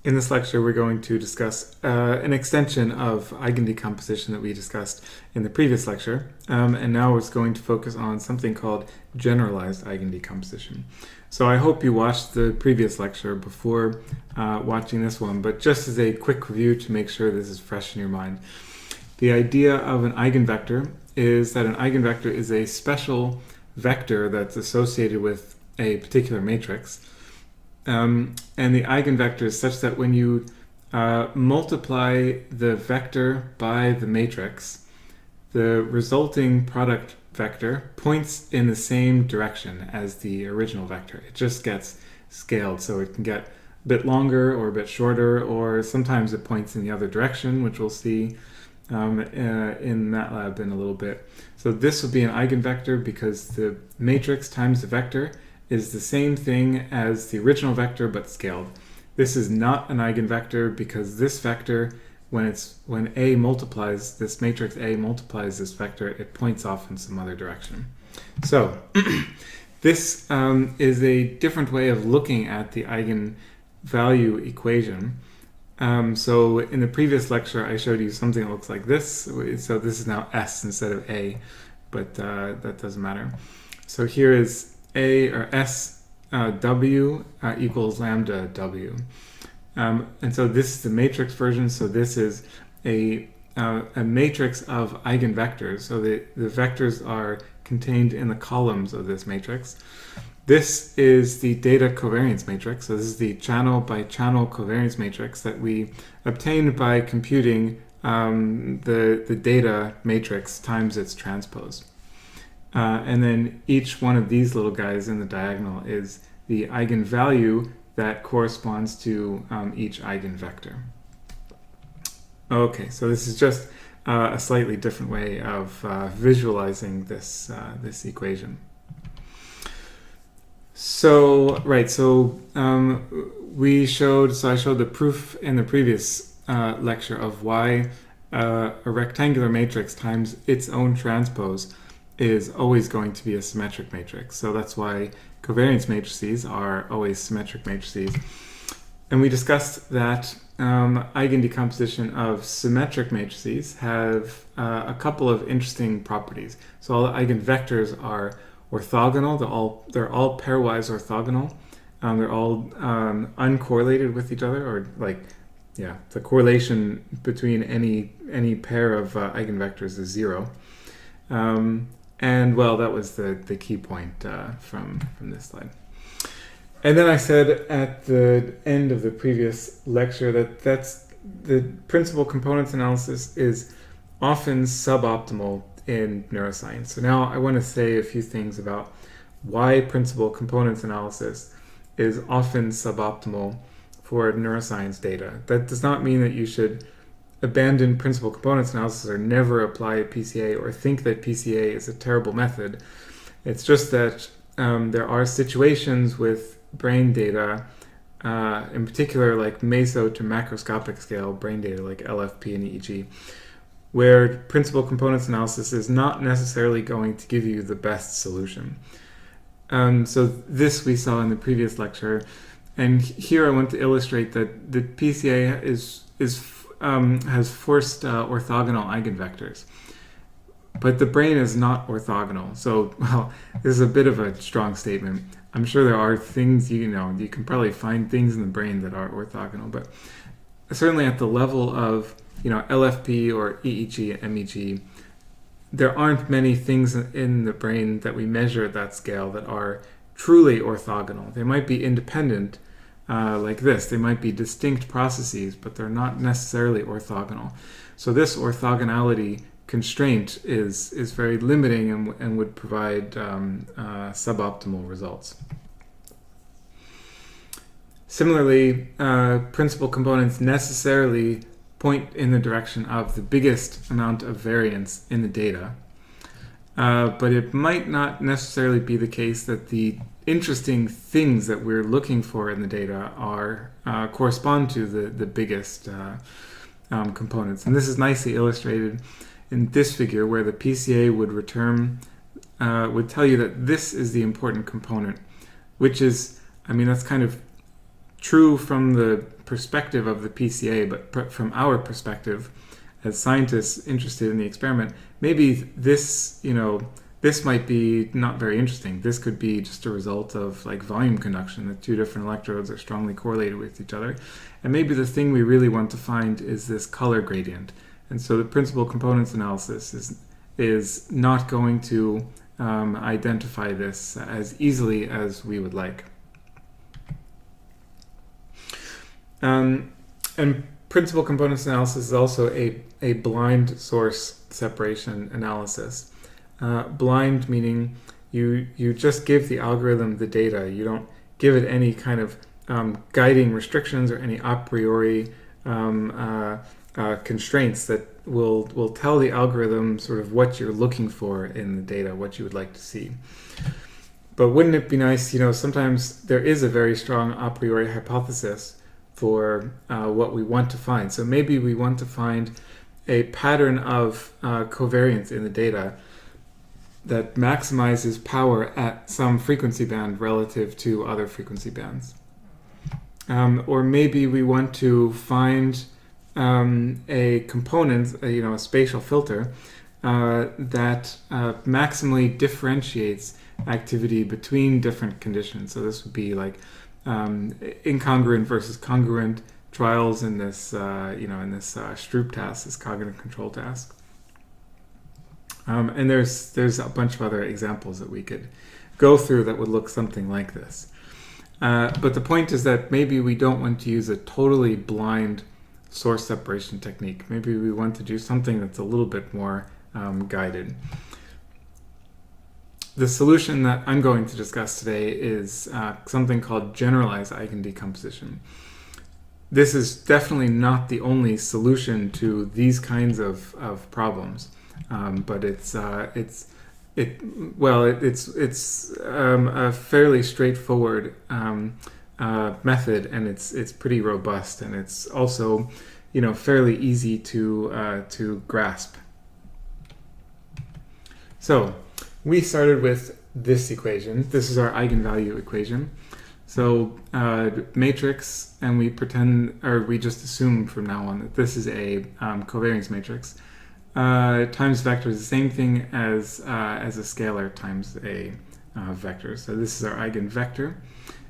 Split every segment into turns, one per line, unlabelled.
In this lecture, we're going to discuss an extension of eigendecomposition that we discussed in the previous lecture, and now it's going to focus on something called generalized eigendecomposition. So I hope you watched the previous lecture before watching this one, but just as a quick review to make sure this is fresh in your mind. The idea of an eigenvector is that an eigenvector is a special vector that's associated with a particular matrix. And the eigenvector is such that when you multiply the vector by the matrix, the resulting product vector points in the same direction as the original vector. It just gets scaled, so it can get a bit longer or a bit shorter, or sometimes it points in the other direction, which we'll see in MATLAB in a little bit. So this will be an eigenvector because the matrix times the vector is the same thing as the original vector but scaled. This is not an eigenvector because this vector, when A multiplies, this matrix A multiplies this vector, it points off in some other direction. So this is a different way of looking at the eigenvalue equation. So in the previous lecture I showed you something that looks like this. So this is now S instead of A, but that doesn't matter. So here is A or S W equals lambda W. And so this is the matrix version. So this is a matrix of eigenvectors. So the vectors are contained in the columns of this matrix. This is the data covariance matrix. So this is the channel by channel covariance matrix that we obtained by computing the data matrix times its transpose. And then each one of these little guys in the diagonal is the eigenvalue that corresponds to each eigenvector. Okay, so this is just a slightly different way of visualizing this equation. So I showed the proof in the previous lecture of why a rectangular matrix times its own transpose is always going to be a symmetric matrix. So that's why covariance matrices are always symmetric matrices. And we discussed that eigendecomposition of symmetric matrices have a couple of interesting properties. So all the eigenvectors are orthogonal. They're all pairwise orthogonal. They're all uncorrelated with each other, or the correlation between any pair of eigenvectors is zero. And well, that was the key point from this slide. And then I said at the end of the previous lecture that the principal components analysis is often suboptimal in neuroscience. So now I want to say a few things about why principal components analysis is often suboptimal for neuroscience data. That does not mean that you should abandon principal components analysis or never apply PCA or think that PCA is a terrible method. It's just that there are situations with brain data, in particular like meso to macroscopic scale brain data like LFP and EEG, where principal components analysis is not necessarily going to give you the best solution. So this we saw in the previous lecture, and here I want to illustrate that the PCA has forced orthogonal eigenvectors, but the brain is not orthogonal. So, well, this is a bit of a strong statement. I'm sure there are things, you can probably find things in the brain that are orthogonal, but certainly at the level of LFP or EEG and MEG, there aren't many things in the brain that we measure at that scale that are truly orthogonal. They might be independent, like this. They might be distinct processes, but they're not necessarily orthogonal. So this orthogonality constraint is very limiting and would provide suboptimal results. Similarly, principal components necessarily point in the direction of the biggest amount of variance in the data, but it might not necessarily be the case that the interesting things that we're looking for in the data are correspond to the biggest components. And this is nicely illustrated in this figure, where the PCA would tell you that this is the important component, which is, that's kind of true from the perspective of the PCA, but from our perspective as scientists interested in the experiment, maybe this, this might be not very interesting. This could be just a result of like volume conduction, that two different electrodes are strongly correlated with each other. And maybe the thing we really want to find is this color gradient. And so the principal components analysis is not going to identify this as easily as we would like. And principal components analysis is also a blind source separation analysis. Blind meaning you just give the algorithm the data. You don't give it any kind of guiding restrictions or any a priori constraints that will tell the algorithm sort of what you're looking for in the data, what you would like to see. But wouldn't it be nice, sometimes there is a very strong a priori hypothesis for what we want to find. So maybe we want to find a pattern of covariance in the data that maximizes power at some frequency band relative to other frequency bands. Or maybe we want to find a component, a spatial filter that maximally differentiates activity between different conditions. So this would be like incongruent versus congruent trials in this, Stroop task, this cognitive control task. And there's a bunch of other examples that we could go through that would look something like this. But the point is that maybe we don't want to use a totally blind source separation technique. Maybe we want to do something that's a little bit more guided. The solution that I'm going to discuss today is something called generalized eigendecomposition. This is definitely not the only solution to these kinds of problems, but it's a fairly straightforward method, and it's pretty robust, and it's also fairly easy to grasp. So we started with this equation. This is our eigenvalue equation. So matrix, and we pretend, or we just assume from now on that this is a covariance matrix. Times vector is the same thing as a scalar times a vector. So this is our Eigen Vector.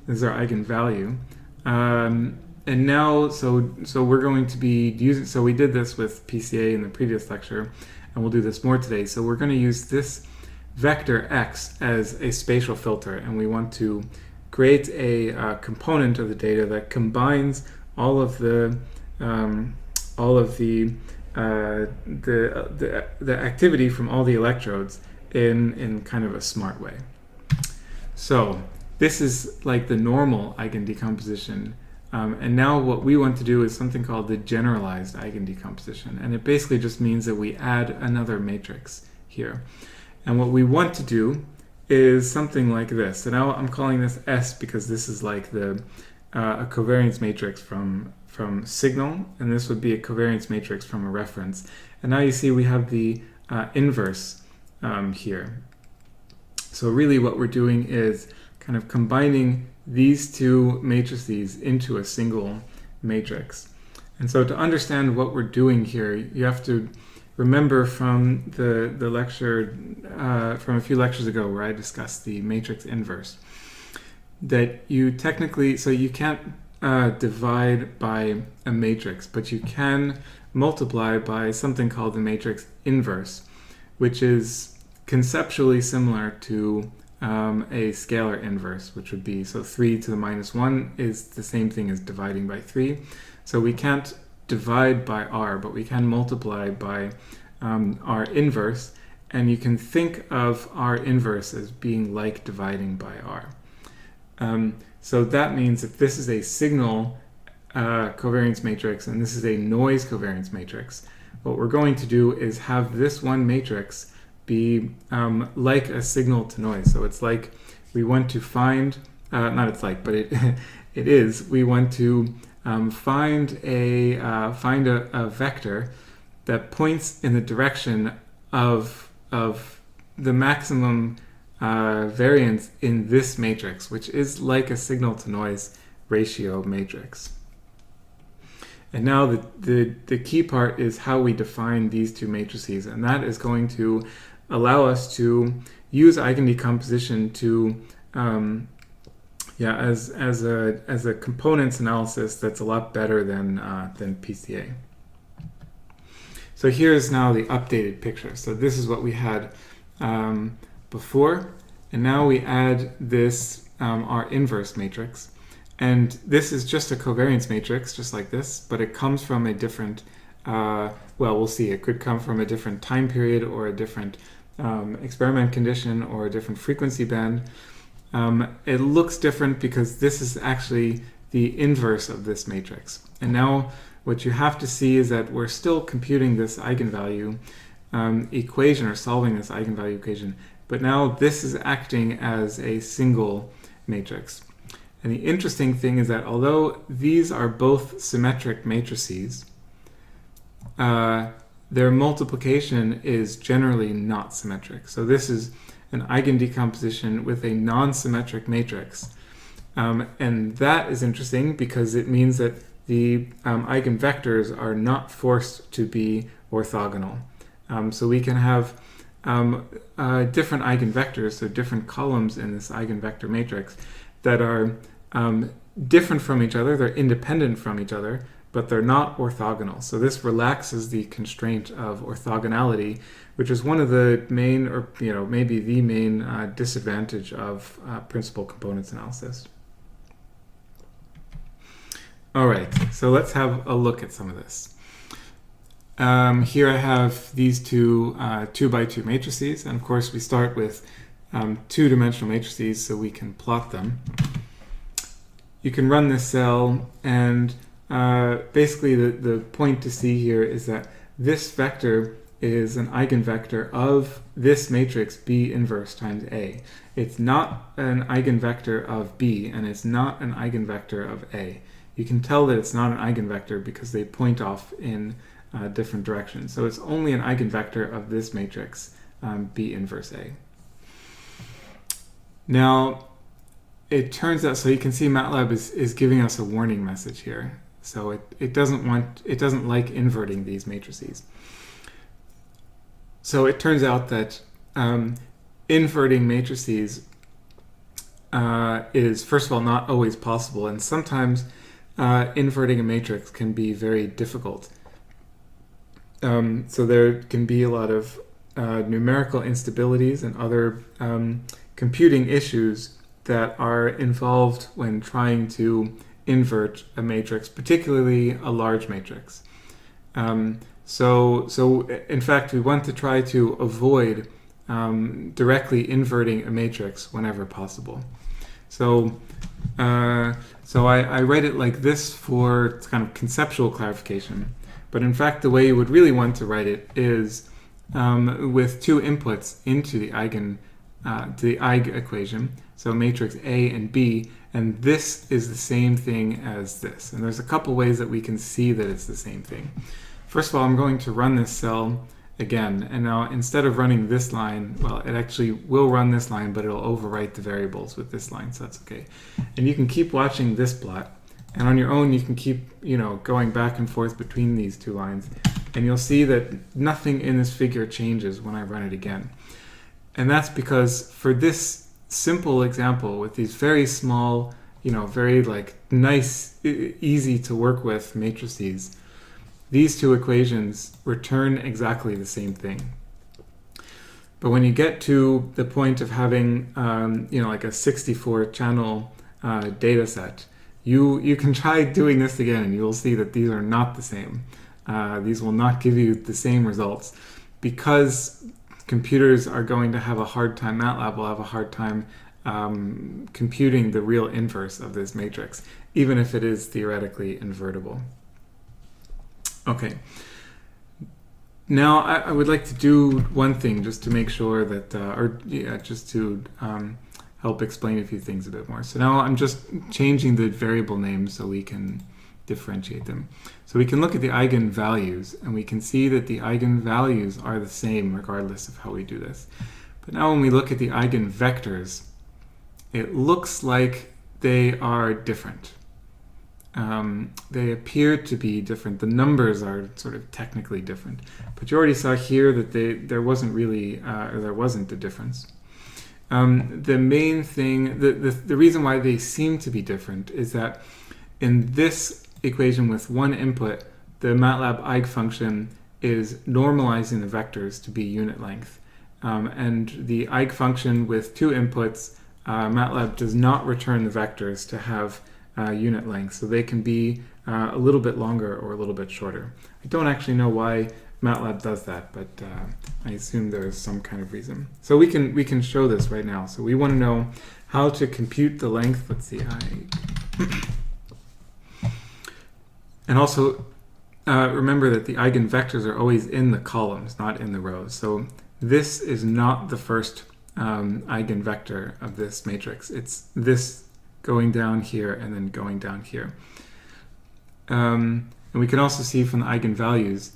This is our eigenvalue. And now, so we're going to be using, so we did this with PCA in the previous lecture, and we'll do this more today. So we're going to use this vector x as a spatial filter, and we want to create a component of the data that combines all of the activity from all the electrodes in kind of a smart way. So this is like the normal eigendecomposition, and now what we want to do is something called the generalized eigendecomposition, and it basically just means that we add another matrix here. And what we want to do is something like this. So now I'm calling this S because this is like a covariance matrix from signal, and this would be a covariance matrix from a reference. And now you see we have the inverse here. So really what we're doing is kind of combining these two matrices into a single matrix. And so to understand what we're doing here, you have to remember from the lecture, from a few lectures ago where I discussed the matrix inverse, that you technically, so you can't divide by a matrix, but you can multiply by something called the matrix inverse, which is conceptually similar to a scalar inverse, which would be, so 3 to the minus 1 is the same thing as dividing by 3. So we can't divide by r, but we can multiply by r inverse, and you can think of r inverse as being like dividing by r. So that means that this is a signal covariance matrix and this is a noise covariance matrix. What we're going to do is have this one matrix be like a signal to noise. So it's like we want to find, not it's like, but it is, we want to find a vector that points in the direction of the maximum variance in this matrix, which is like a signal to noise ratio matrix. And now the key part is how we define these two matrices, and that is going to allow us to use eigendecomposition to as a components analysis that's a lot better than PCA. So here's now the updated picture. So this is what we had before, and now we add this our inverse matrix. And this is just a covariance matrix, just like this, but it comes from a different, well, we'll see. It could come from a different time period or a different experiment condition or a different frequency band. It looks different because this is actually the inverse of this matrix. And now what you have to see is that we're still computing this eigenvalue equation, or solving this eigenvalue equation, but now this is acting as a single matrix. And the interesting thing is that although these are both symmetric matrices, their multiplication is generally not symmetric. So this is an eigendecomposition with a non-symmetric matrix. And that is interesting because it means that the eigenvectors are not forced to be orthogonal. So we can have different eigenvectors, so different columns in this eigenvector matrix, that are different from each other, they're independent from each other, but they're not orthogonal. So this relaxes the constraint of orthogonality, which is one of the main, or maybe the main disadvantage of principal components analysis. All right, so let's have a look at some of this. Here I have these two 2x2 matrices, and of course we start with two-dimensional matrices so we can plot them. You can run this cell, and basically the point to see here is that this vector is an eigenvector of this matrix B inverse times A. It's not an eigenvector of B, and it's not an eigenvector of A. You can tell that it's not an eigenvector because they point off in different directions. So it's only an eigenvector of this matrix, B inverse A. Now, it turns out, so you can see MATLAB is giving us a warning message here. So it doesn't like inverting these matrices. So it turns out that inverting matrices is, first of all, not always possible, and sometimes inverting a matrix can be very difficult. So there can be a lot of numerical instabilities and other computing issues that are involved when trying to invert a matrix, particularly a large matrix. So in fact, we want to try to avoid directly inverting a matrix whenever possible. So I write it like this for kind of conceptual clarification. But in fact, the way you would really want to write it is with two inputs into the Eigen equation, so matrix A and B, and this is the same thing as this. And there's a couple ways that we can see that it's the same thing. First of all, I'm going to run this cell again, and now instead of running this line, well, it actually will run this line, but it'll overwrite the variables with this line, so that's okay. And you can keep watching this plot, and on your own you can keep, going back and forth between these two lines, and you'll see that nothing in this figure changes when I run it again. And that's because for this simple example with these very small, very nice, easy to work with matrices, these two equations return exactly the same thing. But when you get to the point of having, like a 64-channel data set, you can try doing this again, and you will see that these are not the same. These will not give you the same results because computers are going to have a hard time, MATLAB will have a hard time computing the real inverse of this matrix, even if it is theoretically invertible. Okay. Now I would like to do one thing just to make sure that, just to help explain a few things a bit more. So now I'm just changing the variable names so we can differentiate them. So we can look at the eigenvalues, and we can see that the eigenvalues are the same regardless of how we do this. But now when we look at the eigenvectors, it looks like they are different. they appear to be different. The numbers are sort of technically different, but you already saw here that there wasn't really, or there wasn't a difference. The main thing, the reason why they seem to be different is that in this equation with one input, the MATLAB Eigen function is normalizing the vectors to be unit length. And the Eigen function with two inputs, MATLAB does not return the vectors to have unit length, so they can be a little bit longer or a little bit shorter. I don't actually know why MATLAB does that, but I assume there's some kind of reason. So we can show this right now. So we want to know how to compute the length. Let's see, and also remember that the Eigen vectors are always in the columns, not in the rows. So this is not the first Eigen vector of this matrix. It's this going down here and then going down here. And we can also see from the eigenvalues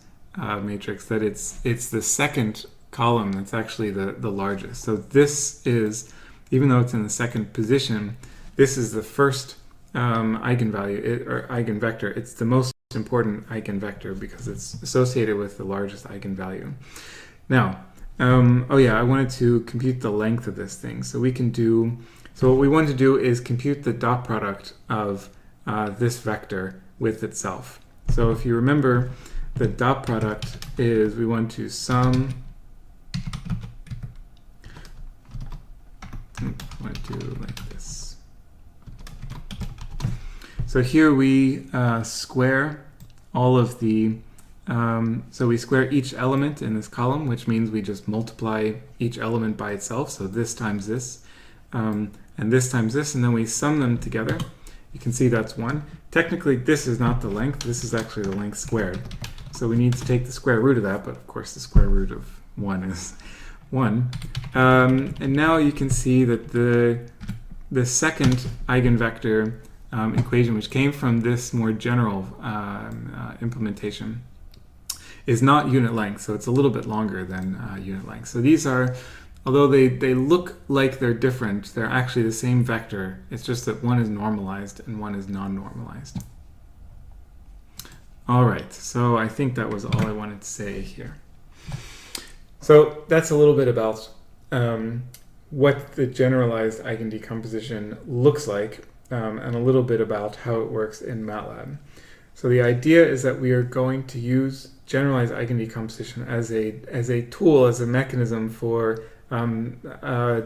matrix that it's the second column that's actually the largest. So this is, even though it's in the second position, this is the first eigenvalue or eigenvector. It's the most important eigenvector because it's associated with the largest eigenvalue. Now, oh yeah, I wanted to compute the length of this thing. So we can do, so what we want to do is compute the dot product of this vector with itself. So if you remember, the dot product is, we want to sum, I want to do like this. So here we square all of the, so we square each element in this column, which means we just multiply each element by itself. So this times this, and this times this, and then we sum them together. You can see that's 1. Technically, this is not the length. This is actually the length squared. So we need to take the square root of that, but of course the square root of 1 is 1. And now you can see that the second eigenvector equation, which came from this more general implementation, is not unit length, so it's a little bit longer than unit length. So these are, although they look like they're different, they're actually the same vector. It's just that one is normalized and one is non-normalized. All right, so I think that was all I wanted to say here. So that's a little bit about what the generalized eigendecomposition looks like, and a little bit about how it works in MATLAB. So the idea is that we are going to use generalized eigendecomposition as a tool, as a mechanism for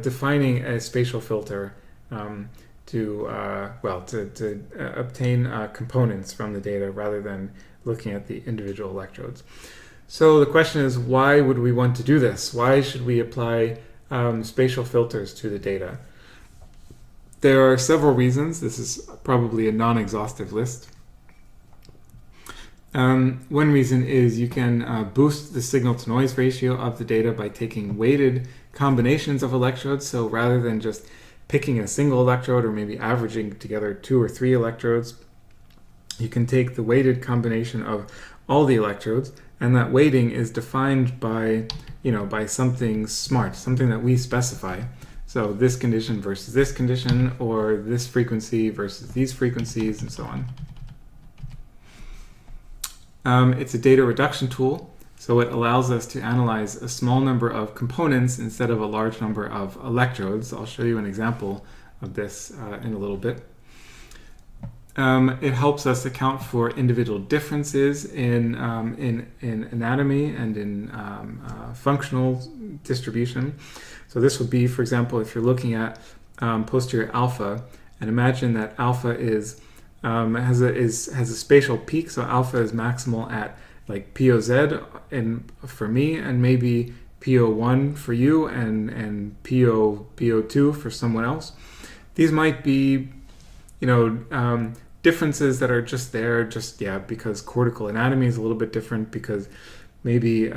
defining a spatial filter to obtain components from the data rather than looking at the individual electrodes. So the question is, why would we want to do this? Why should we apply spatial filters to the data? There are several reasons. This is probably a non-exhaustive list. One reason is you can boost the signal-to-noise ratio of the data by taking weighted combinations of electrodes. So rather than just picking a single electrode or maybe averaging together 2 or 3 electrodes, you can take the weighted combination of all the electrodes, and that weighting is defined by, by something smart, something that we specify. So this condition versus this condition, or this frequency versus these frequencies, and so on. It's a data reduction tool, so it allows us to analyze a small number of components instead of a large number of electrodes. I'll show you an example of this in a little bit. It helps us account for individual differences in anatomy and in functional distribution. So this would be, for example, if you're looking at posterior alpha, and imagine that alpha is has a spatial peak, so alpha is maximal at like POZ for me, and maybe PO1 for you, and PO2 for someone else. These might be, differences that are just there, because cortical anatomy is a little bit different, because maybe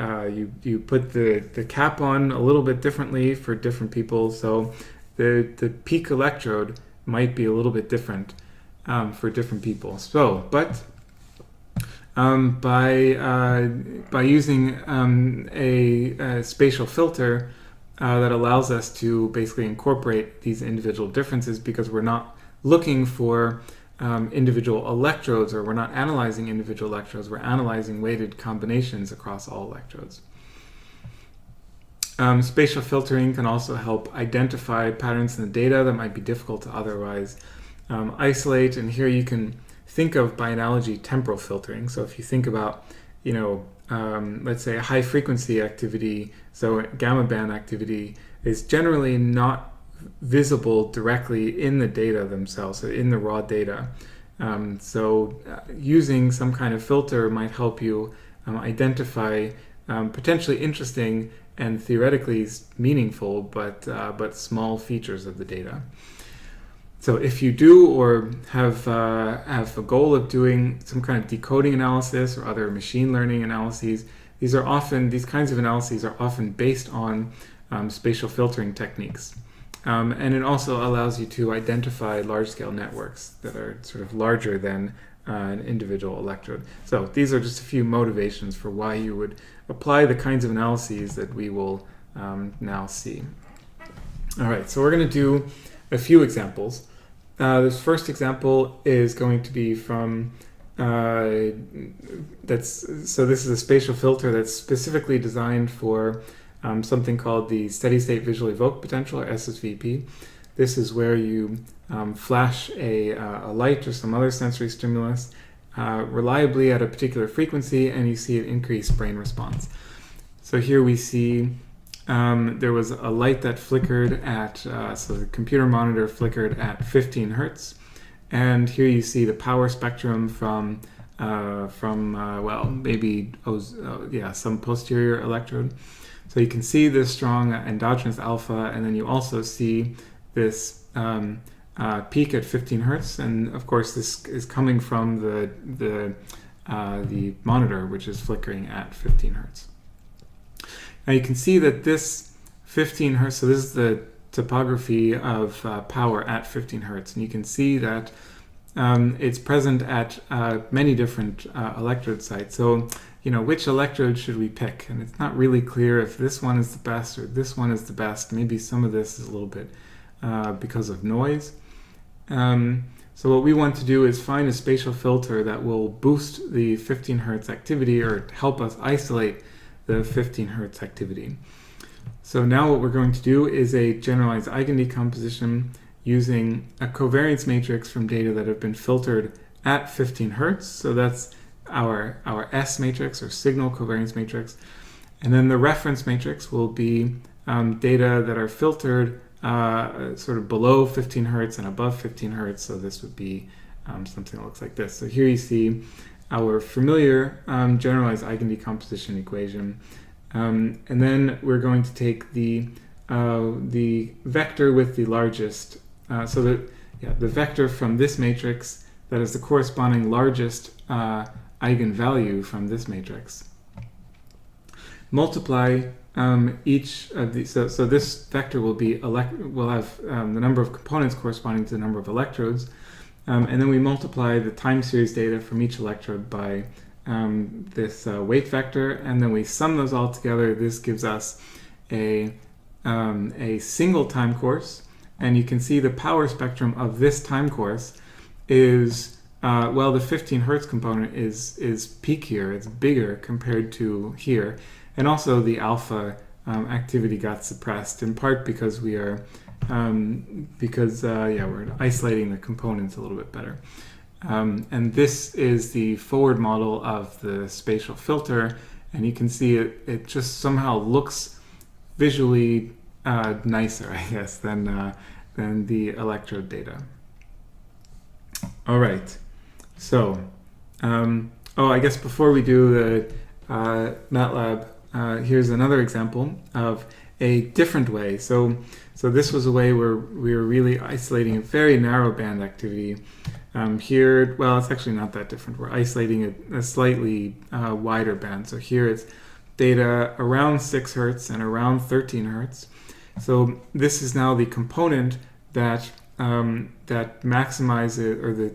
you put the cap on a little bit differently for different people, so the peak electrode might be a little bit different for different people. So, but by using a spatial filter that allows us to basically incorporate these individual differences, because we're not looking for individual electrodes, or we're not analyzing individual electrodes, we're analyzing weighted combinations across all electrodes. Spatial filtering can also help identify patterns in the data that might be difficult to otherwise isolate. And here you can think of, by analogy, temporal filtering. So if you think about, let's say a high frequency activity, so gamma band activity is generally not visible directly in the data themselves, so in the raw data. Using some kind of filter might help you identify potentially interesting and theoretically meaningful but small features of the data. So if you do or have a goal of doing some kind of decoding analysis or other machine learning analyses, these kinds of analyses are often based on spatial filtering techniques. And it also allows you to identify large-scale networks that are sort of larger than an individual electrode. So these are just a few motivations for why you would apply the kinds of analyses that we will now see. All right, so we're going to do a few examples. This first example is going to be from this is a spatial filter that's specifically designed for something called the steady state visual evoked potential, or SSVP. This is where you flash a light or some other sensory stimulus reliably at a particular frequency, and you see an increased brain response. So here we see there was a light that flickered at, so the computer monitor flickered at 15 hertz. And here you see the power spectrum from some posterior electrode. So you can see this strong endogenous alpha, and then you also see this peak at 15 hertz. And of course, this is coming from the monitor, which is flickering at 15 hertz. Now you can see that this 15 hertz, so this is the topography of power at 15 hertz, and you can see that it's present at many different electrode sites. So, which electrode should we pick? And it's not really clear if this one is the best or this one is the best. Maybe some of this is a little bit because of noise. So what we want to do is find a spatial filter that will boost the 15 hertz activity, or help us isolate the 15 hertz activity. So now what we're going to do is a generalized eigendecomposition using a covariance matrix from data that have been filtered at 15 hertz. So that's our S matrix, or signal covariance matrix. And then the reference matrix will be data that are filtered sort of below 15 hertz and above 15 hertz. So this would be something that looks like this. So here you see our familiar generalized eigendecomposition equation. And then we're going to take the vector with the largest, the vector from this matrix that is the corresponding largest eigenvalue from this matrix. Multiply each of these, so this vector will have the number of components corresponding to the number of electrodes, and then we multiply the time series data from each electrode by this weight vector, and then we sum those all together. This gives us a single time course, and you can see the power spectrum of this time course is the 15 hertz component is peakier, it's bigger compared to here, and also the alpha activity got suppressed in part because we're isolating the components a little bit better. And this is the forward model of the spatial filter, and you can see it just somehow looks visually nicer, I guess, than the electrode data. All right, so I guess before we do the MATLAB, here's another example of a different way. So this was a way where we were really isolating a very narrow band activity. Here, it's actually not that different. We're isolating a slightly wider band. So here it's data around 6 hertz and around 13 hertz. So this is now the component that maximizes, or the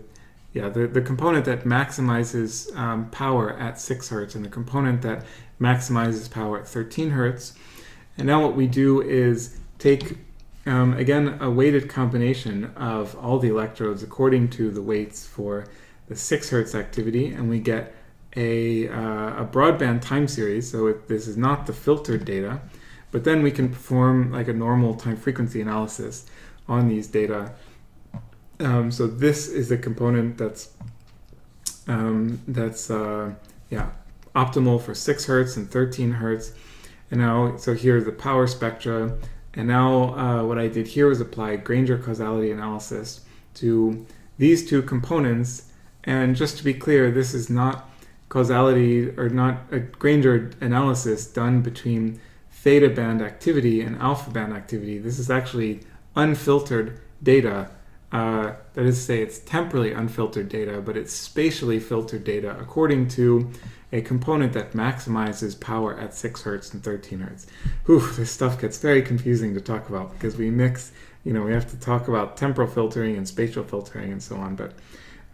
component that maximizes power at 6 hertz and the component that maximizes power at 13 hertz. And now what we do is take again, a weighted combination of all the electrodes according to the weights for the 6 Hertz activity, and we get a broadband time series. So this is not the filtered data, but then we can perform like a normal time frequency analysis on these data. So this is the component that's optimal for 6 Hertz and 13 Hertz. And now, so here are the power spectra. And now what I did here was apply Granger causality analysis to these two components. And just to be clear, this is not causality or not a Granger analysis done between theta band activity and alpha band activity. This is actually unfiltered data. That is to say, it's temporally unfiltered data, but it's spatially filtered data according to a component that maximizes power at 6 Hertz and 13 Hertz. Whew, this stuff gets very confusing to talk about because we mix, we have to talk about temporal filtering and spatial filtering and so on, but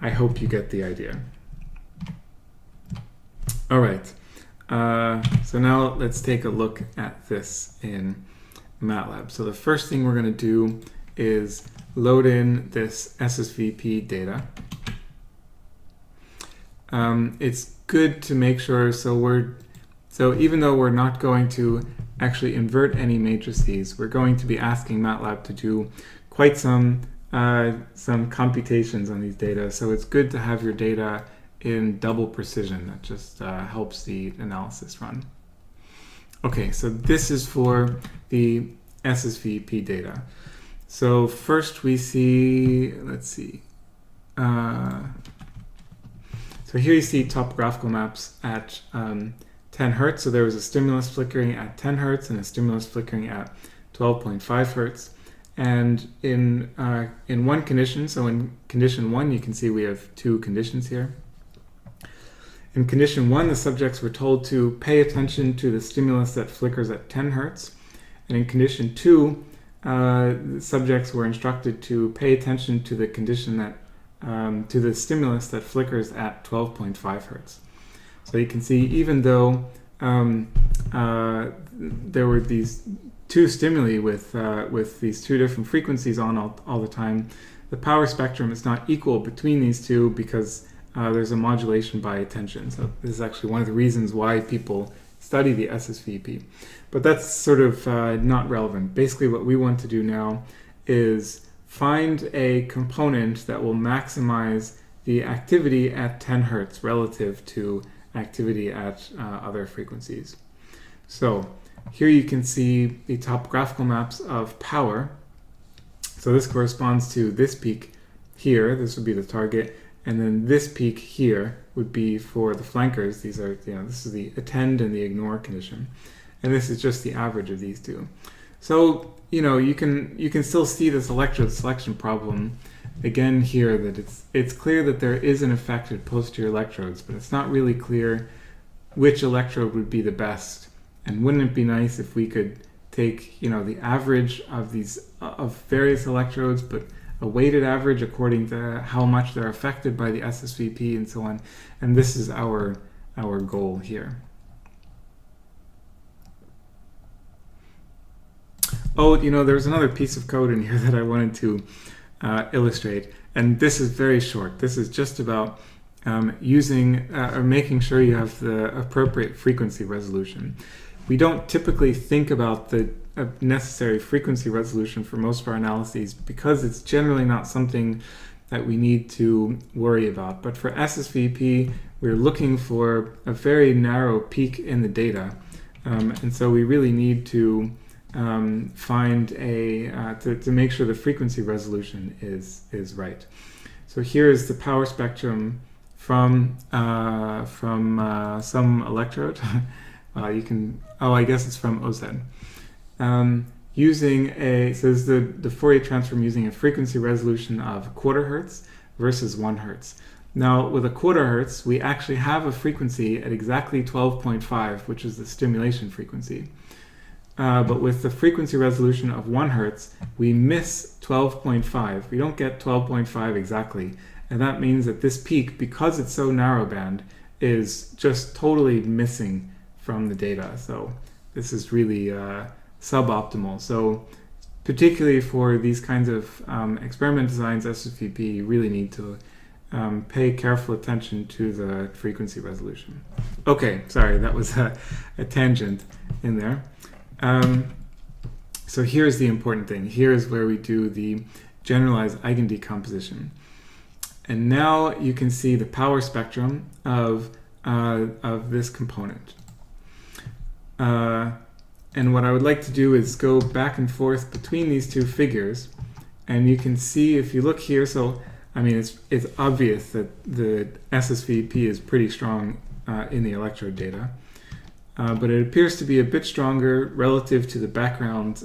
I hope you get the idea. All right, so now let's take a look at this in MATLAB. So the first thing we're going to do is load in this SSVP data. It's good to make sure, so even though we're not going to actually invert any matrices, we're going to be asking MATLAB to do quite some computations on these data. So it's good to have your data in double precision. That just helps the analysis run. Okay, so this is for the SSVP data. So first we see, let's see. So here you see topographical maps at 10 Hertz. So there was a stimulus flickering at 10 Hertz and a stimulus flickering at 12.5 Hertz. And in one condition, so in condition 1, you can see we have 2 conditions here. In condition 1, the subjects were told to pay attention to the stimulus that flickers at 10 Hertz. And in condition 2, the subjects were instructed to pay attention to the condition that to the stimulus that flickers at 12.5 Hertz. So you can see, even though there were these 2 stimuli with these 2 different frequencies on all the time, the power spectrum is not equal between these 2 because there's a modulation by attention. So this is actually one of the reasons why people study the SSVP. But that's sort of not relevant. Basically what we want to do now is find a component that will maximize the activity at 10 Hertz relative to activity at other frequencies. So here you can see the topographical maps of power. So this corresponds to this peak here. This would be the target. And then this peak here would be for the flankers. These are, this is the attend and the ignore condition. And this is just the average of these 2. So, you can still see this electrode selection problem again here, that it's clear that there is an effect at posterior electrodes, but it's not really clear which electrode would be the best. And wouldn't it be nice if we could take, the average of various electrodes, but a weighted average according to how much they're affected by the SSVP and so on. And this is our goal here. Oh, there's another piece of code in here that I wanted to illustrate, and this is very short. This is just about using or making sure you have the appropriate frequency resolution. We don't typically think about the necessary frequency resolution for most of our analyses because it's generally not something that we need to worry about. But for SSVP, we're looking for a very narrow peak in the data, and so we really need to find to make sure the frequency resolution is right. So here is the power spectrum from some electrode. I guess it's from OZ. Using so this is the Fourier transform using a frequency resolution of 1/4 Hertz versus 1 Hertz. Now with a 1/4 Hertz, we actually have a frequency at exactly 12.5, which is the stimulation frequency. But with the frequency resolution of 1 Hertz, we miss 12.5. We don't get 12.5 exactly. And that means that this peak, because it's so narrowband, is just totally missing from the data. So this is really suboptimal. So particularly for these kinds of experiment designs, SFVP, you really need to pay careful attention to the frequency resolution. Okay, sorry, that was a tangent in there. So here's the important thing. Here's where we do the generalized eigendecomposition. And now you can see the power spectrum of this component. And what I would like to do is go back and forth between these two figures. And you can see, if you look here, so I mean, it's obvious that the SSVP is pretty strong in the electrode data. But it appears to be a bit stronger relative to the background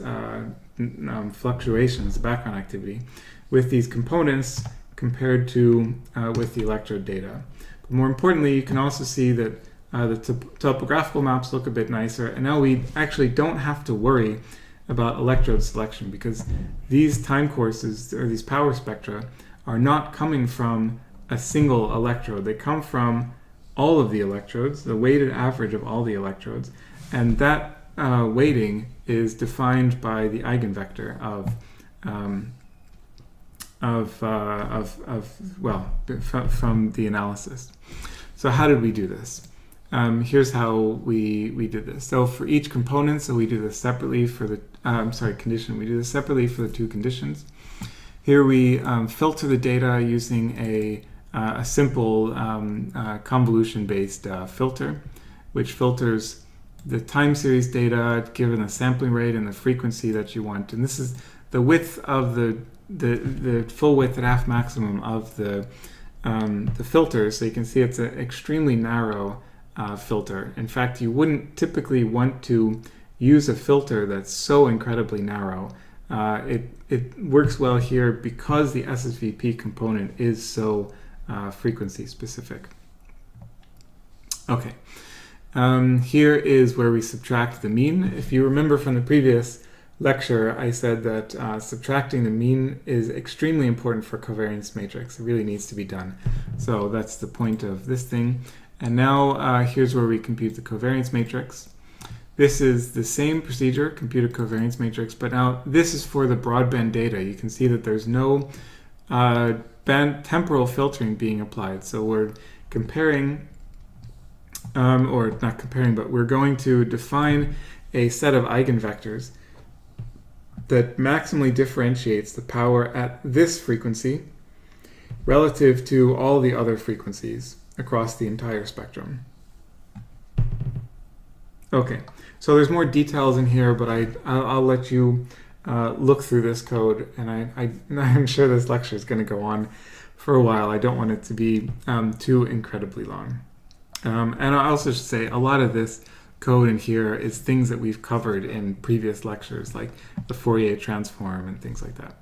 fluctuations, the background activity, with these components compared to with the electrode data. But more importantly, you can also see that the topographical maps look a bit nicer, and now we actually don't have to worry about electrode selection, because these time courses, or these power spectra, are not coming from a single electrode. They come from all of the electrodes, the weighted average of all the electrodes, and that weighting is defined by the Eigen Vector from the analysis. So how did we do this? Here's how we did this. So for each component, so we do this separately for the condition. We do this separately for the two conditions. Here we filter the data using a simple convolution-based filter, which filters the time series data given a sampling rate and the frequency that you want. And this is the width of the full width at half maximum of the filter. So you can see it's an extremely narrow filter. In fact, you wouldn't typically want to use a filter that's so incredibly narrow. It works well here because the SSVP component is so frequency specific. Okay, here is where we subtract the mean. If you remember from the previous lecture, I said that subtracting the mean is extremely important for covariance matrix. It really needs to be done. So that's the point of this thing. And now here's where we compute the covariance matrix. This is the same procedure, compute a covariance matrix, but now this is for the broadband data. You can see that there's no temporal filtering being applied. So we're comparing, or not comparing, but we're going to define a set of eigenvectors that maximally differentiates the power at this frequency relative to all the other frequencies across the entire spectrum. Okay, so there's more details in here, but I'll let you look through this code, and I'm sure this lecture is going to go on for a while. I don't want it to be too incredibly long. And I also should say a lot of this code in here is things that we've covered in previous lectures, like the Fourier transform and things like that.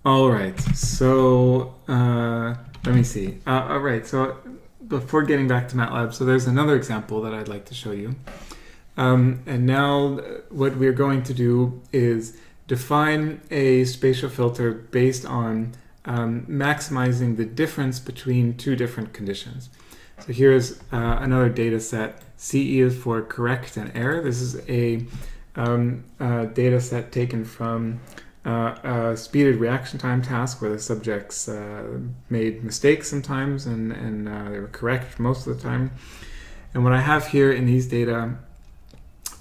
All right, so let me see. All right, so before getting back to MATLAB, so there's another example that I'd like to show you. And now what we're going to do is define a spatial filter based on maximizing the difference between two different conditions. So here's another data set. CE is for correct and error. This is a data set taken from a speeded reaction time task where the subjects made mistakes sometimes and they were correct most of the time. And what I have here in these data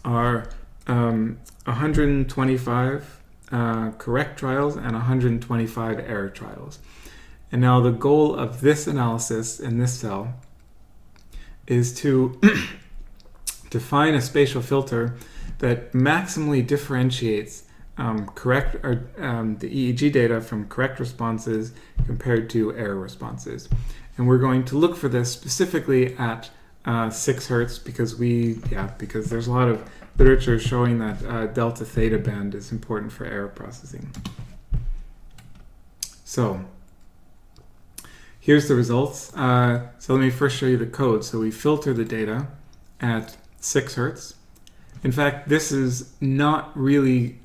are 125 correct trials and 125 error trials. And now the goal of this analysis in this cell is to define a spatial filter that maximally differentiates the EEG data from correct responses compared to error responses. And we're going to look for this specifically at 6 Hertz because there's a lot of literature showing that delta theta band is important for error processing. So here's the results. So let me first show you the code. So we filter the data at 6 Hertz. In fact, this is not really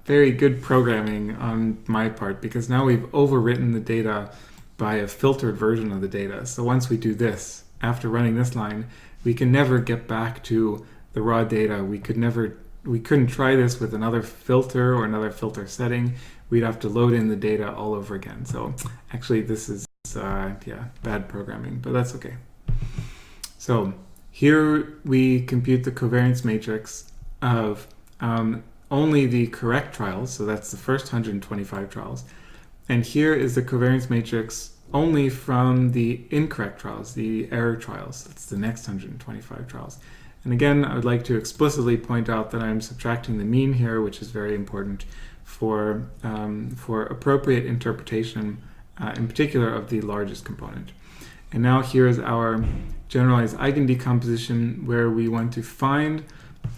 very good programming on my part because now we've overwritten the data by a filtered version of the data. So once we do this, after running this line, we can never get back to the raw data. We could never we couldn't try this with another filter or another filter setting. We'd have to load in the data all over again. So actually this is bad programming, but that's okay. So here we compute the covariance matrix of only the correct trials, so that's the first 125 trials. And here is the covariance matrix only from the incorrect trials, the error trials. That's the next 125 trials. And again, I would like to explicitly point out that I'm subtracting the mean here, which is very important for appropriate interpretation, in particular of the largest component. And now here is our generalized eigendecomposition, where we want to find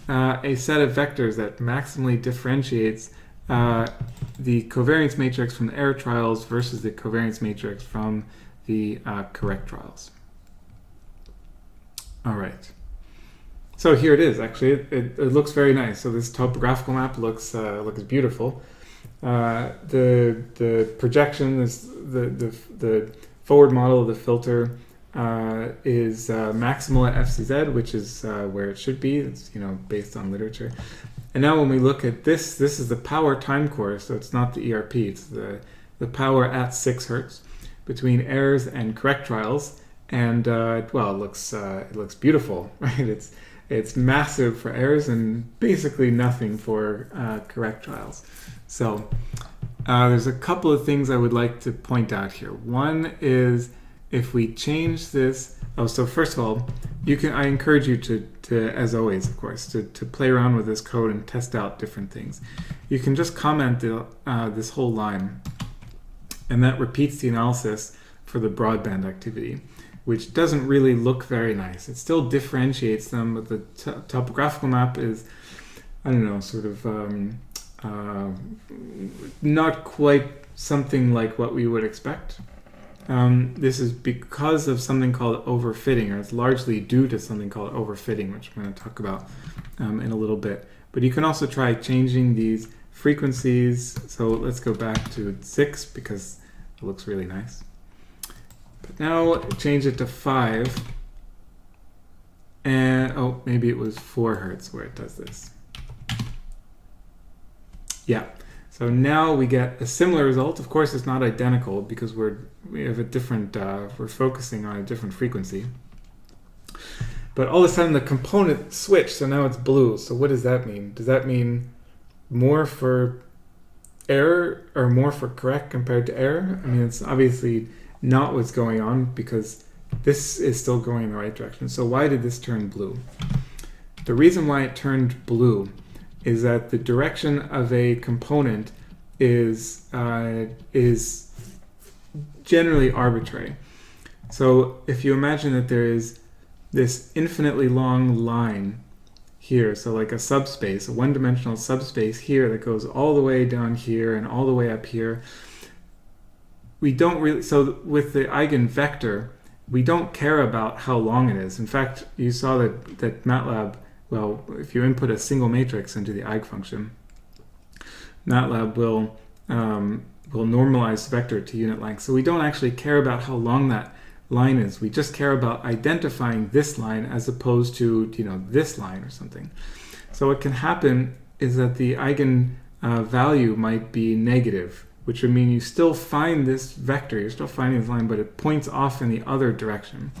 a set of vectors that maximally differentiates the covariance matrix from the error trials versus the covariance matrix from the correct trials. All right. So here it is. Actually, it looks very nice. So this topographical map looks beautiful. The projection is the forward model of the filter is maximal at FCZ, which is where it should be. It's based on literature. And now when we look at this is the power time course, so it's not the ERP, it's the power at 6 Hertz between errors and correct trials. And well, it looks beautiful, right? It's massive for errors and basically nothing for correct trials. So there's a couple of things I would like to point out here. One is if we change this, so first of all, I encourage you to as always, of course, to play around with this code and test out different things. You can just comment this whole line, and that repeats the analysis for the broadband activity, which doesn't really look very nice. It still differentiates them, but the topographical map is, I don't know, sort of not quite something like what we would expect. This is because of something called overfitting, or it's largely due to something called overfitting, which I'm going to talk about in a little bit. But you can also try changing these frequencies. So let's go back to 6 because it looks really nice. But now change it to 5. And oh, maybe it was 4 Hertz where it does this. Yeah. So now we get a similar result. Of course, it's not identical because we have a different, we're focusing on a different frequency. But all of a sudden the component switched, so now it's blue. So what does that mean? Does that mean more for error or more for correct compared to error? I mean, it's obviously not what's going on because this is still going in the right direction. So why did this turn blue? The reason why it turned blue is that the direction of a component is generally arbitrary. So if you imagine that there is this infinitely long line here, so like a subspace, a one-dimensional subspace here that goes all the way down here and all the way up here, we don't really, so with the Eigen Vector, we don't care about how long it is. In fact, you saw that MATLAB, well, if you input a single matrix into the Eigen function, MATLAB will normalize the vector to unit length. So we don't actually care about how long that line is. We just care about identifying this line as opposed to, this line or something. So what can happen is that the Eigen value might be negative, which would mean you still find this vector, you're still finding this line, but it points off in the other direction.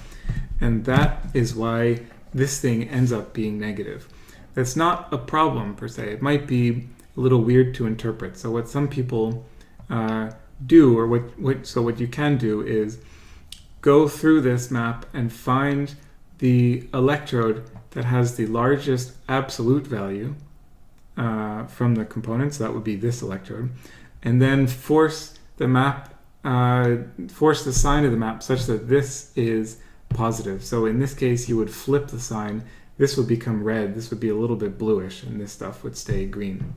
And that is why this thing ends up being negative. That's not a problem per se. It might be a little weird to interpret. So what some people do, or what you can do is go through this map and find the electrode that has the largest absolute value from the component. So that would be this electrode, and then force the sign of the map such that this is positive. So in this case, you would flip the sign. This would become red. This would be a little bit bluish, and this stuff would stay green.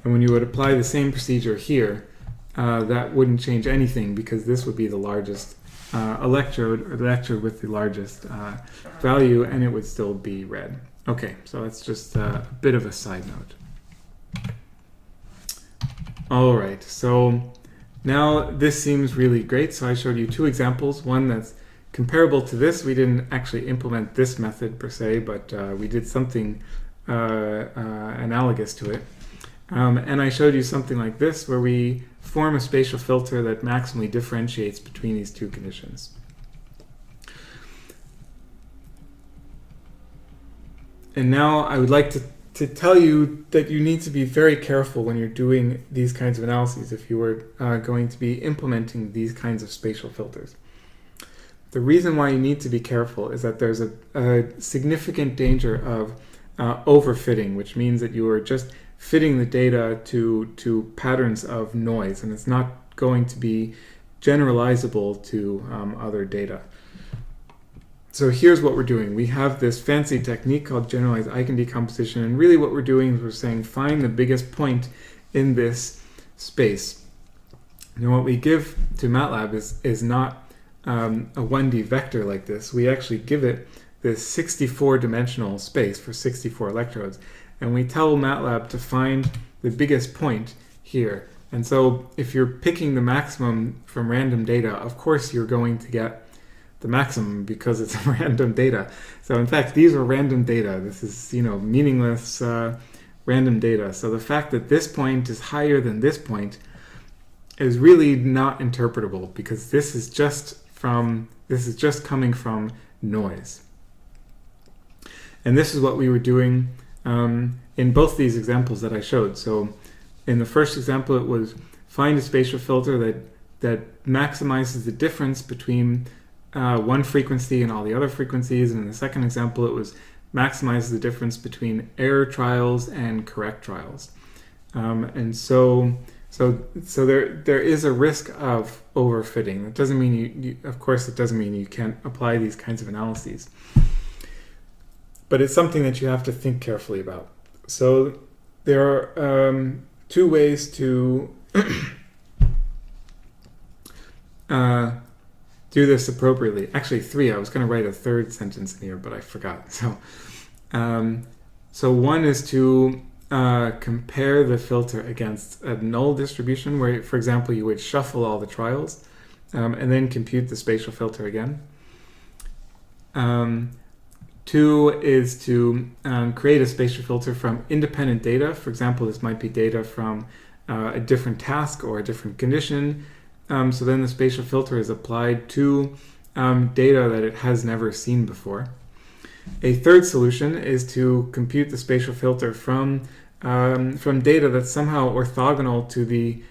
And when you would apply the same procedure here, that wouldn't change anything because this would be the largest electrode, or the electrode with the largest value, and it would still be red. Okay, so that's just a bit of a side note. All right, so now this seems really great. So I showed you 2 examples. One that's comparable to this. We didn't actually implement this method per se, but we did something analogous to it. And I showed you something like this, where we form a spatial filter that maximally differentiates between these two conditions. And now I would like to tell you that you need to be very careful when you're doing these kinds of analyses if you are going to be implementing these kinds of spatial filters. The reason why you need to be careful is that there's a significant danger of overfitting, which means that you are just fitting the data to patterns of noise, and it's not going to be generalizable to other data. So here's what we're doing. We have this fancy technique called generalized eigendecomposition, and really what we're doing is we're saying find the biggest point in this space. And what we give to MATLAB is not a 1D vector like this. We actually give it this 64-dimensional space for 64 electrodes, and we tell MATLAB to find the biggest point here. And so if you're picking the maximum from random data, of course you're going to get the maximum because it's random data. So in fact, these are random data. This is, meaningless random data. So the fact that this point is higher than this point is really not interpretable, because this is just coming from noise. And this is what we were doing in both these examples that I showed. So in the first example, it was find a spatial filter that maximizes the difference between one frequency and all the other frequencies. And in the second example, it was maximize the difference between error trials and correct trials. And so there is a risk of overfitting. That doesn't mean of course, it doesn't mean you can't apply these kinds of analyses. But it's something that you have to think carefully about. So there are two ways to do this appropriately. Actually, three. I was going to write a third sentence in here, but I forgot. So one is to compare the filter against a null distribution, where, for example, you would shuffle all the trials and then compute the spatial filter again. Two is to create a spatial filter from independent data. For example, this might be data from a different task or a different condition. So then the spatial filter is applied to data that it has never seen before. A third solution is to compute the spatial filter from data that's somehow orthogonal to the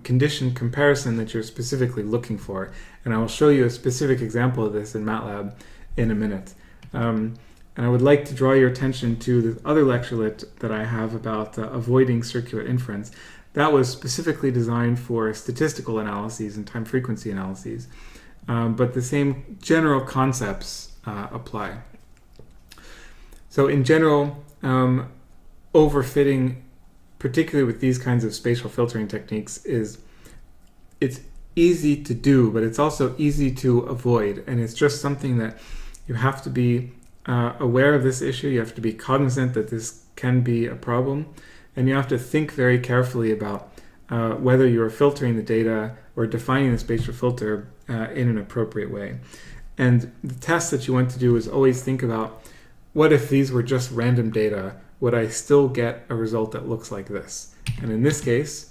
condition comparison that you're specifically looking for. And I will show you a specific example of this in MATLAB in a minute. And I would like to draw your attention to the other lecture that I have about avoiding circular inference. That was specifically designed for statistical analyses and time frequency analyses, but the same general concepts apply. So in general, overfitting, particularly with these kinds of spatial filtering techniques, it's easy to do, but it's also easy to avoid, and it's just something that you have to be aware of this issue. You have to be cognizant that this can be a problem. And you have to think very carefully about whether you're filtering the data or defining the spatial filter in an appropriate way. And the test that you want to do is always think about, what if these were just random data? Would I still get a result that looks like this? And in this case,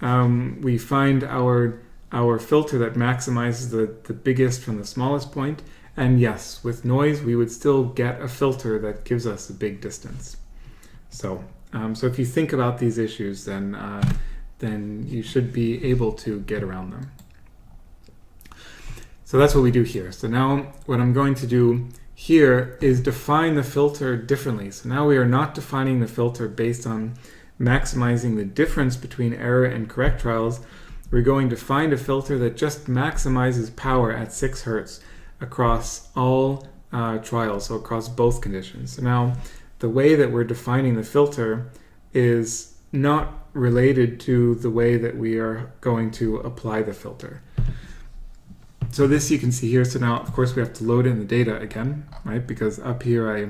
we find our filter that maximizes the biggest from the smallest point. And yes, with noise, we would still get a filter that gives us a big distance. So if you think about these issues, then you should be able to get around them. So that's what we do here. So now what I'm going to do here is define the filter differently. So now we are not defining the filter based on maximizing the difference between error and correct trials. We're going to find a filter that just maximizes power at 6 Hertz across all trials, so across both conditions. So now the way that we're defining the filter is not related to the way that we are going to apply the filter. So this you can see here. So now, of course, we have to load in the data again, right? Because up here I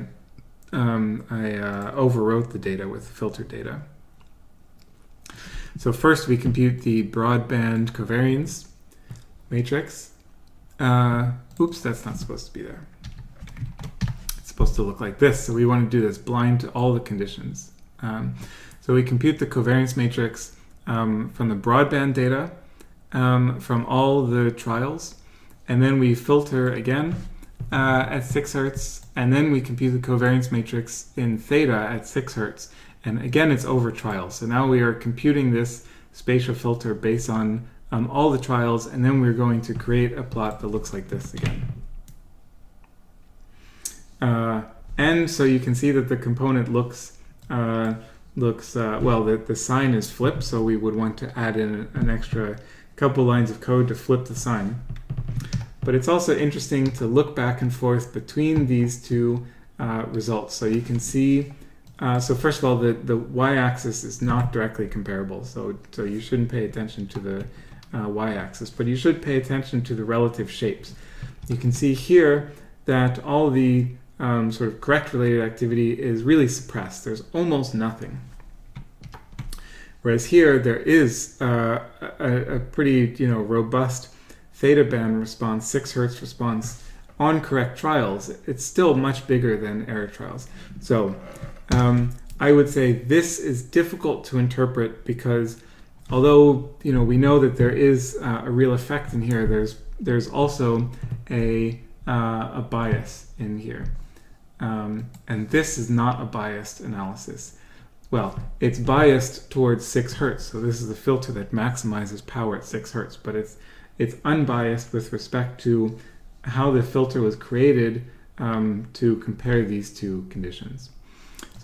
overwrote the data with filtered data. So first we compute the broadband covariance matrix. Oops, that's not supposed to be there. It's supposed to look like this. So we want to do this blind to all the conditions. So we compute the covariance matrix from the broadband data, from all the trials, and then we filter again at 6 Hertz, and then we compute the covariance matrix in theta at 6 Hertz. And again, it's over trials. So now we are computing this spatial filter based on all the trials, and then we're going to create a plot that looks like this again. And so you can see that the component looks well, the sign is flipped, so we would want to add in an extra couple lines of code to flip the sign. But it's also interesting to look back and forth between these two results. So you can see, so first of all, the y-axis is not directly comparable, so you shouldn't pay attention to the y-axis, but you should pay attention to the relative shapes. You can see here that all the sort of correct related activity is really suppressed. There's almost nothing. Whereas here there is a pretty robust theta band response, 6 Hertz response on correct trials. It's still much bigger than error trials. So I would say this is difficult to interpret because although we know that there is a real effect in here, there's also a bias in here. And this is not a biased analysis. Well, it's biased towards 6 Hertz, so this is a filter that maximizes power at 6 Hertz, but it's unbiased with respect to how the filter was created to compare these two conditions.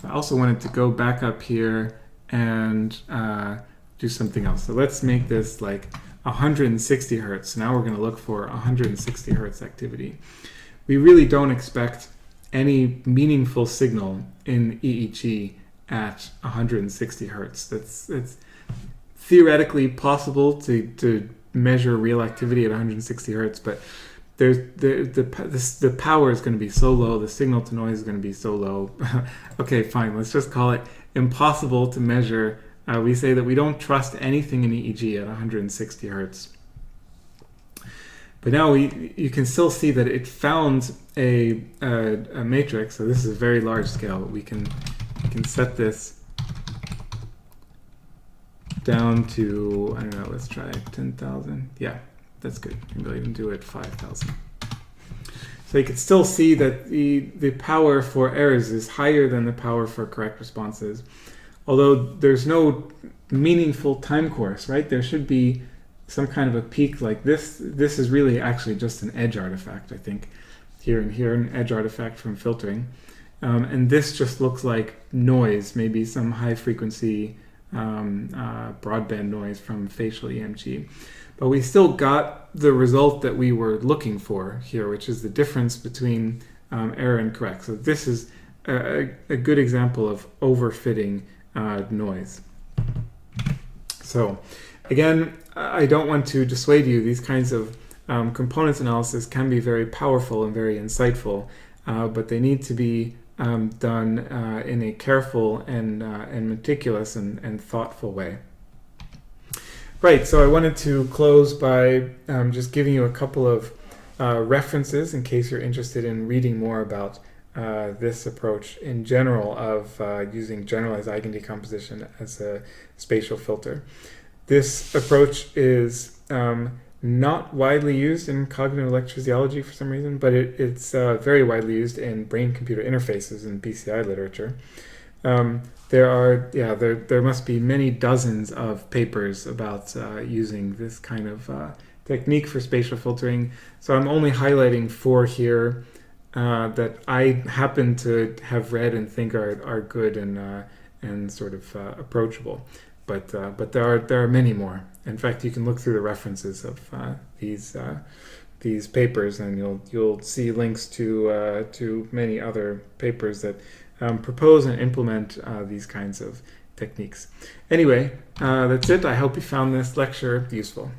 So I also wanted to go back up here and do something else. So let's make this like 160 Hertz. Now we're going to look for 160 Hertz activity. We really don't expect any meaningful signal in EEG at 160 Hertz. It's theoretically possible to measure real activity at 160 Hertz, but the power is going to be so low, the signal to noise is going to be so low. Okay, fine, let's just call it impossible to measure. We say that we don't trust anything in EEG at 160 Hertz. But now you can still see that it found a matrix. So this is a very large scale. We can set this down to, I don't know, let's try 10,000. Yeah, that's good. Maybe I'll even do it 5,000. So you can still see that the power for errors is higher than the power for correct responses. Although there's no meaningful time course, right? There should be some kind of a peak like this. This is really actually just an edge artifact, I think. Here and here, an edge artifact from filtering. And this just looks like noise, maybe some high frequency broadband noise from facial EMG. But we still got the result that we were looking for here, which is the difference between error and correct. So this is a good example of overfitting noise. So again, I don't want to dissuade you. These kinds of components analysis can be very powerful and very insightful, but they need to be done in a careful and meticulous and thoughtful way. Right, so I wanted to close by just giving you a couple of references in case you're interested in reading more about this approach in general of using generalized eigendecomposition as a spatial filter. This approach is not widely used in cognitive electrophysiology for some reason, but it's very widely used in brain-computer interfaces in BCI literature. There must be many dozens of papers about using this kind of technique for spatial filtering. So I'm only highlighting 4 here that I happen to have read and think are good and sort of approachable. But there are many more. In fact, you can look through the references of these papers, and you'll see links to many other papers that propose and implement these kinds of techniques. Anyway, that's it. I hope you found this lecture useful.